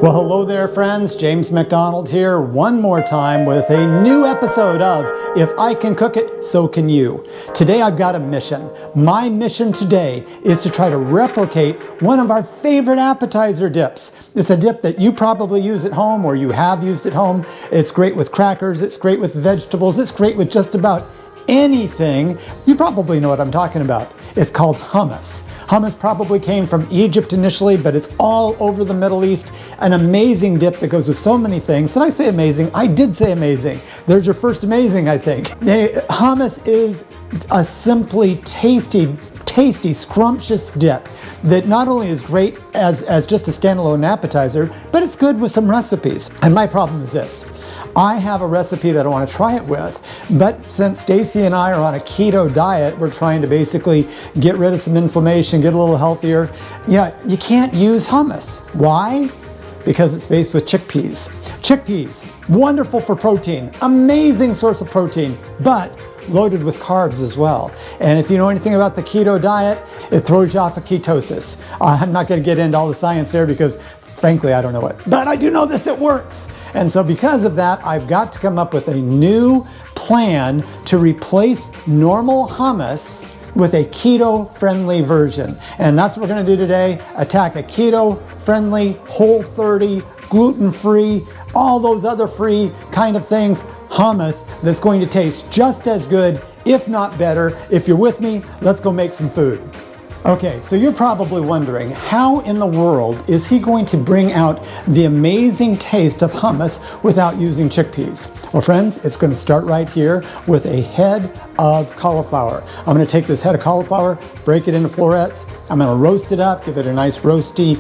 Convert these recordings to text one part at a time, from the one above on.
Well, hello there, friends. James McDonald here one more time with a new episode of If I Can Cook It, So Can You. Today I've got a mission. My mission today is to try to replicate one of our favorite appetizer dips. It's a dip that you probably use at home or you have used at home. It's great with crackers, it's great with vegetables, it's great with just about anything. You probably know what I'm talking about. It's called hummus. Hummus probably came from Egypt initially, but it's all over the Middle East. An amazing dip that goes with so many things. Did I say amazing? I did say amazing. There's your first amazing, I think. Hummus is a simply tasty, scrumptious dip that not only is great as just a standalone appetizer, but it's good with some recipes. And my problem is this. I have a recipe that I want to try it with, but since Stacy and I are on a keto diet, we're trying to basically get rid of some inflammation, get a little healthier. You can't use hummus. Why? Because it's based with chickpeas. Chickpeas, wonderful for protein, amazing source of protein, but loaded with carbs as well. And if you know anything about the keto diet, it throws you off of ketosis. I'm not going to get into all the science there because frankly, I don't know it, but I do know this, it works. And so because of that, I've got to come up with a new plan to replace normal hummus with a keto-friendly version. And that's what we're gonna do today, attack a keto-friendly, Whole30, gluten-free, all those other free kind of things, hummus that's going to taste just as good, if not better. If you're with me, let's go make some food. Okay, so you're probably wondering, how in the world is he going to bring out the amazing taste of hummus without using chickpeas? Well, friends, it's going to start right here with a head of cauliflower. I'm going to take this head of cauliflower, break it into florets. I'm going to roast it up, give it a nice roasty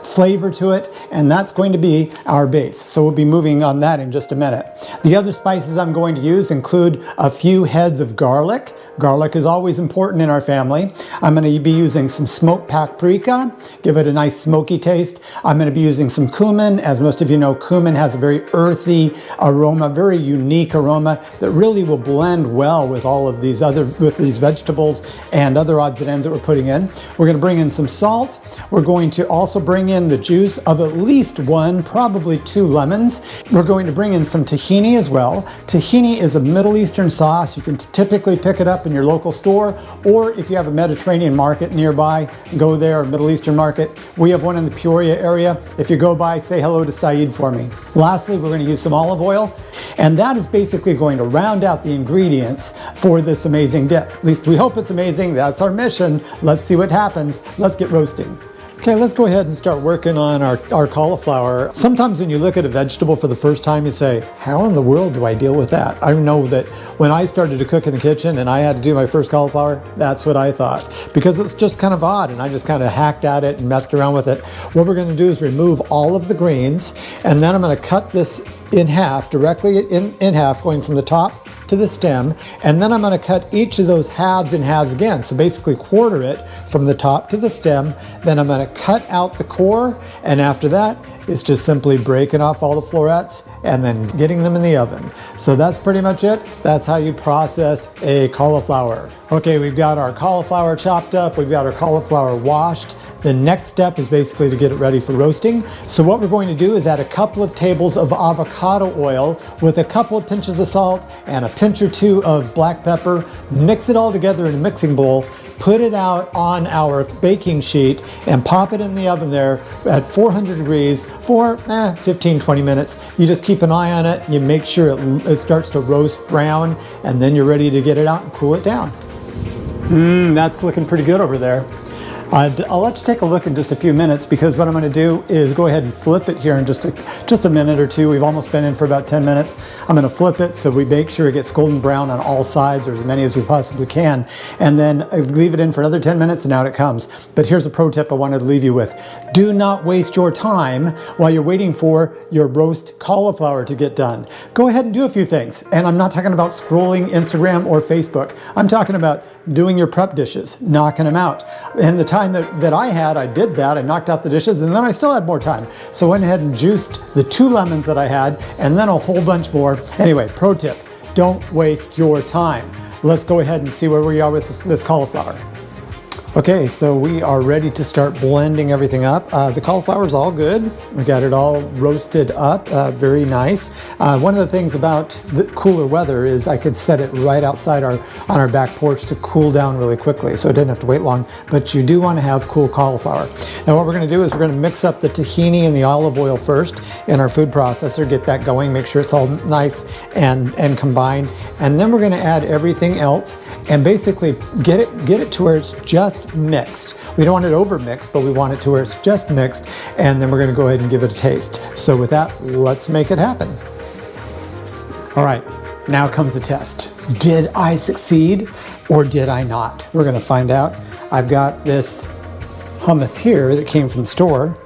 flavor to it, and that's going to be our base. So we'll be moving on that in just a minute. The other spices I'm going to use include a few heads of garlic. Garlic is always important in our family. I'm going to be using some smoked paprika, give it a nice smoky taste. I'm going to be using some cumin. As most of you know, cumin has a very earthy aroma, very unique aroma that really will blend well with all of these these vegetables and other odds and ends that we're putting in. We're going to bring in some salt. We're going to also bring in the juice of at least one, probably 2 lemons. We're going to bring in some tahini as well. Tahini is a Middle Eastern sauce. You can typically pick it up in your local store, or if you have a Mediterranean market nearby, go there, Middle Eastern market. We have one in the Peoria area. If you go by, say hello to Saeed for me. Lastly, we're going to use some olive oil, and that is basically going to round out the ingredients for this amazing dip. At least we hope it's amazing. That's our mission. Let's see what happens. Let's get roasting. Okay, let's go ahead and start working on our cauliflower. Sometimes when you look at a vegetable for the first time, you say, how in the world do I deal with that? I know that when I started to cook in the kitchen and I had to do my first cauliflower, that's what I thought. Because it's just kind of odd, and I just kind of hacked at it and messed around with it. What we're going to do is remove all of the greens, and then I'm going to cut this in half, directly in half, going from the top to the stem, and then I'm going to cut each of those halves in halves again. So basically quarter it from the top to the stem, then I'm going to cut out the core, and after that it's just simply breaking off all the florets and then getting them in the oven. So that's pretty much it. That's how you process a cauliflower. Okay, we've got our cauliflower chopped up, we've got our cauliflower washed. The next step is basically to get it ready for roasting. So what we're going to do is add a couple of tables of avocado oil with a couple of pinches of salt and a pinch or 2 of black pepper. Mix it all together in a mixing bowl. Put it out on our baking sheet and pop it in the oven there at 400 degrees for 15-20 minutes. You just keep an eye on it. You make sure it starts to roast brown, and then you're ready to get it out and cool it down. That's looking pretty good over there. I'll let you take a look in just a few minutes, because what I'm going to do is go ahead and flip it here in just a minute or two. We've almost been in for about 10 minutes. I'm going to flip it so we make sure it gets golden brown on all sides, or as many as we possibly can, and then leave it in for another 10 minutes and out it comes. But here's a pro tip I wanted to leave you with. Do not waste your time while you're waiting for your roast cauliflower to get done. Go ahead and do a few things. And I'm not talking about scrolling Instagram or Facebook. I'm talking about doing your prep dishes, knocking them out. And the time that I had, I did that. I knocked out the dishes, and then I still had more time. So I went ahead and juiced the 2 lemons that I had, and then a whole bunch more. Anyway, pro tip, don't waste your time. Let's go ahead and see where we are with this cauliflower. Okay, so we are ready to start blending everything up. The cauliflower is all good. We got it all roasted up, very nice. One of the things about the cooler weather is I could set it right outside on our back porch to cool down really quickly, so it didn't have to wait long, but you do want to have cool cauliflower. Now what we're going to do is we're going to mix up the tahini and the olive oil first in our food processor, get that going, make sure it's all nice and combined, and then we're going to add everything else and basically get it to where it's just mixed. We don't want it over mixed, but we want it to where it's just mixed, and then we're going to go ahead and give it a taste. So with that, let's make it happen. All right, now comes the test. Did I succeed or did I not? We're going to find out. I've got this hummus here that came from the store,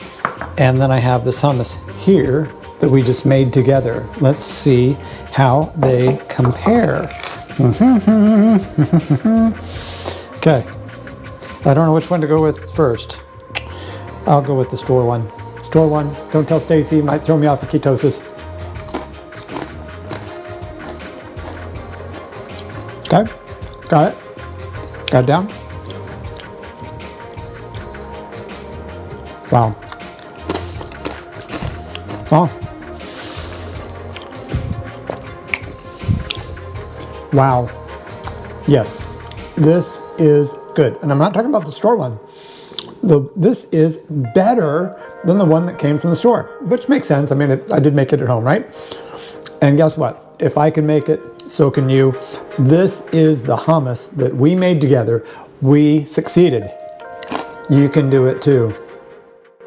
and then I have this hummus here that we just made together. Let's see how they compare. Okay, I don't know which one to go with first. I'll go with the store one. Store one, don't tell Stacy, might throw me off of ketosis. Okay, got it. Got it down. Wow. Oh. Wow. Yes, this is good. And I'm not talking about the store one. This is better than the one that came from the store, which makes sense. I mean, I did make it at home, right? And guess what? If I can make it, so can you. This is the hummus that we made together. We succeeded. You can do it too.